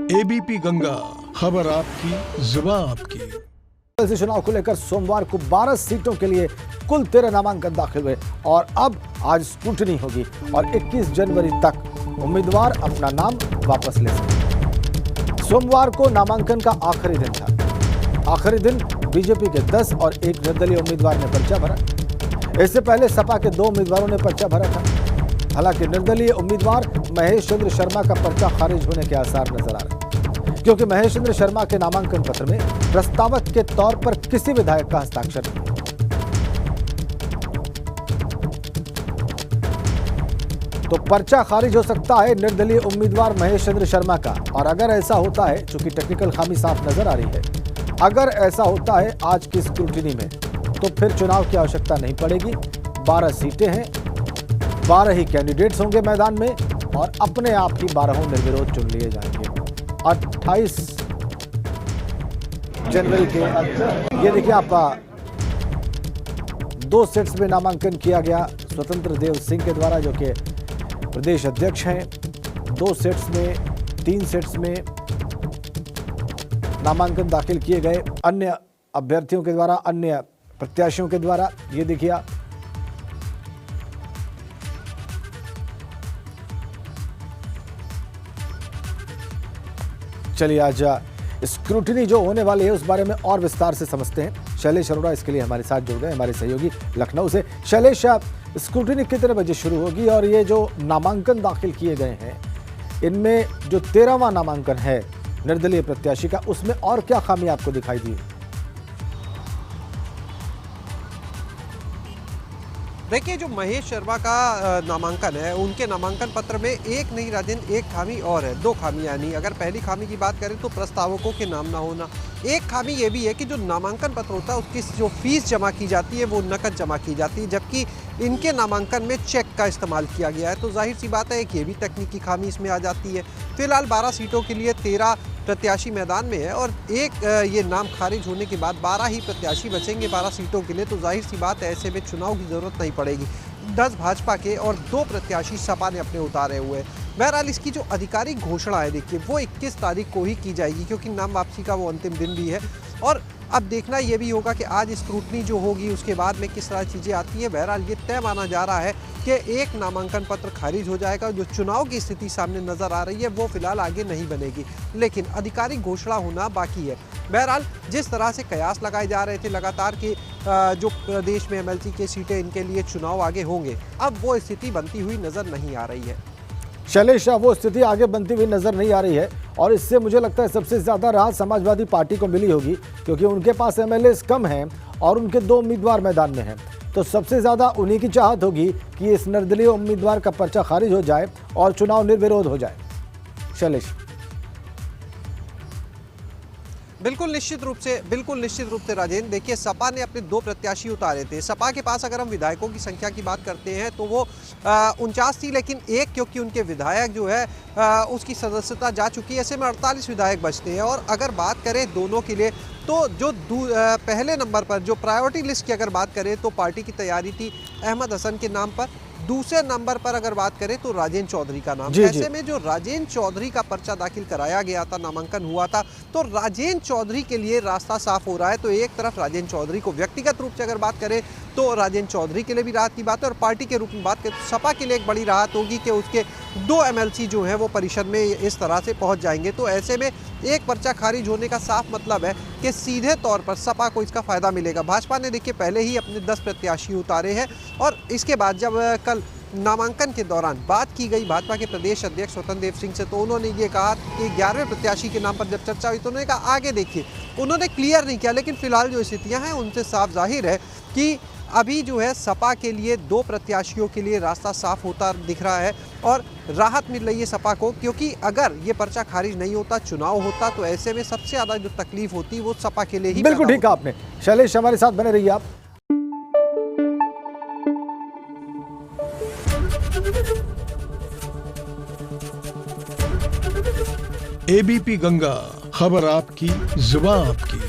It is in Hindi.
एबीपी गंगा, खबर आपकी, जुबान आपकी। एमएलसी चुनाव को लेकर सोमवार को 12 सीटों के लिए कुल 13 नामांकन दाखिल हुए और अब आज स्क्रूटनी होगी और 21 जनवरी तक उम्मीदवार अपना नाम वापस ले सकते। सोमवार को नामांकन का आखिरी दिन था। आखिरी दिन बीजेपी के 10 और एक निर्दलीय उम्मीदवार ने पर्चा भरा। इससे पहले सपा के 2 उम्मीदवारों ने पर्चा भरा था। हालांकि निर्दलीय उम्मीदवार महेश चंद्र शर्मा का पर्चा खारिज होने के आसार नजर आ रहे हैं, क्योंकि महेश चंद्र शर्मा के नामांकन पत्र में प्रस्तावक के तौर पर किसी विधायक का हस्ताक्षर नहीं है। तो पर्चा खारिज हो सकता है निर्दलीय उम्मीदवार महेश चंद्र शर्मा का। और अगर ऐसा होता है, चूंकि टेक्निकल खामी साफ नजर आ रही है, अगर ऐसा होता है आज की स्क्रूटिनी में, तो फिर चुनाव की आवश्यकता नहीं पड़ेगी। 12 सीटें हैं, 12 ही कैंडिडेट्स होंगे मैदान में और अपने आप ही 12 निर्विरोध चुन लिए जाएंगे। 28 जनवरी के ये देखिए आप 2 सेट्स में नामांकन किया गया स्वतंत्र देव सिंह के द्वारा, जो कि प्रदेश अध्यक्ष हैं। 2 सेट्स में 3 सेट्स में नामांकन दाखिल किए गए अन्य अभ्यर्थियों के द्वारा, अन्य प्रत्याशियों के द्वारा। ये देखिए आप चलिए आज स्क्रूटिनी जो होने वाली है उस बारे में और विस्तार से समझते हैं। शैलेश अरोड़ा इसके लिए हमारे साथ जुड़ गए, हमारे सहयोगी लखनऊ से। शैलेश, स्क्रूटिनी कितने बजे शुरू होगी और ये जो नामांकन दाखिल किए गए हैं, इनमें जो 13वां नामांकन है निर्दलीय प्रत्याशी का, उसमें और क्या खामी आपको दिखाई दी? देखिए, जो महेश शर्मा का नामांकन है, उनके नामांकन पत्र में एक नहीं राजेंद्र, एक खामी और है, 2 खामी। यानी अगर पहली खामी की बात करें तो प्रस्तावकों के नाम ना होना। एक खामी ये भी है कि जो नामांकन पत्र होता है उसकी जो फीस जमा की जाती है वो नकद जमा की जाती है, जबकि इनके नामांकन में चेक का इस्तेमाल किया गया है। तो जाहिर सी बात है कि ये भी तकनीकी खामी इसमें आ जाती है। फिलहाल 12 सीटों के लिए 13 प्रत्याशी मैदान में है और एक ये नाम खारिज होने के बाद 12 ही प्रत्याशी बचेंगे 12 सीटों के लिए। तो जाहिर सी बात है ऐसे में चुनाव की ज़रूरत नहीं पड़ेगी। 10 भाजपा के और 2 प्रत्याशी सपा ने अपने उतारे हुए हैं। बहरहाल इसकी जो आधिकारिक घोषणा है, देखिए, वो 21 तारीख को ही की जाएगी, क्योंकि नाम वापसी का वो अंतिम दिन भी है। और अब देखना ये भी होगा कि आज स्क्रूटनी जो होगी उसके बाद में किस तरह चीज़ें आती है। बहरहाल ये तय माना जा रहा है कि एक नामांकन पत्र खारिज हो जाएगा। जो चुनाव की स्थिति सामने नजर आ रही है वो फिलहाल आगे नहीं बनेगी, लेकिन आधिकारिक घोषणा होना बाकी है। बहरहाल जिस तरह से कयास लगाए जा रहे थे लगातार कि जो प्रदेश में एमएलसी की सीटें, इनके लिए चुनाव आगे होंगे, अब वो स्थिति बनती हुई नजर नहीं आ रही है। शैलेश, वो स्थिति आगे बनती हुई नजर नहीं आ रही है और इससे मुझे लगता है सबसे ज्यादा राहत समाजवादी पार्टी को मिली होगी, क्योंकि उनके पास एमएलए कम हैं और उनके 2 उम्मीदवार मैदान में हैं। तो सबसे ज्यादा उन्हीं की चाहत होगी कि इस निर्दलीय उम्मीदवार का पर्चा खारिज हो जाए और चुनाव निर्विरोध हो जाए। शैलेश, बिल्कुल निश्चित रूप से राजेंद्र, देखिए, सपा ने अपने 2 प्रत्याशी उतारे थे। सपा के पास अगर हम विधायकों की संख्या की बात करते हैं तो वो 49 थी, लेकिन एक, क्योंकि उनके विधायक जो है उसकी सदस्यता जा चुकी है, ऐसे में 48 विधायक बचते हैं। और अगर बात करें दोनों के लिए, तो जो पहले नंबर पर जो प्रायोरिटी लिस्ट की अगर बात करें तो पार्टी की तैयारी थी अहमद हसन के नाम पर। दूसरे नंबर पर अगर बात करें तो राजेंद्र चौधरी का नाम। ऐसे में जो राजेंद्र चौधरी का पर्चा दाखिल कराया गया था, नामांकन हुआ था, तो राजेंद्र चौधरी के लिए रास्ता साफ हो रहा है। तो एक तरफ राजेंद्र चौधरी को व्यक्तिगत रूप से अगर बात करें तो राजेंद्र चौधरी के लिए भी राहत की बात है, और पार्टी के रूप में बात करें तो सपा के लिए एक बड़ी राहत होगी कि उसके 2 एमएलसी जो हैं वो परिषद में इस तरह से पहुंच जाएंगे। तो ऐसे में एक पर्चा खारिज होने का साफ मतलब है कि सीधे तौर पर सपा को इसका फायदा मिलेगा। भाजपा ने देखिए पहले ही अपने 10 प्रत्याशी उतारे हैं और इसके बाद जब कल नामांकन के दौरान बात की गई भाजपा के प्रदेश अध्यक्ष स्वतंत्र देव सिंह से, तो उन्होंने ये कहा कि 11वें प्रत्याशी के नाम पर जब चर्चा हुई तो उन्होंने कहा आगे देखिए। उन्होंने क्लियर नहीं किया, लेकिन फिलहाल जो स्थितियां हैं उनसे साफ जाहिर है कि अभी जो है सपा के लिए 2 प्रत्याशियों के लिए रास्ता साफ होता दिख रहा है और राहत मिल रही है सपा को, क्योंकि अगर ये पर्चा खारिज नहीं होता, चुनाव होता, तो ऐसे में सबसे ज़्यादा जो तकलीफ होती वो सपा के लिए ही। बिल्कुल ठीक है आपने। शैलेश, हमारे साथ बने रहिए आप। एबीपी गंगा, खबर आपकी, जुबान आपकी।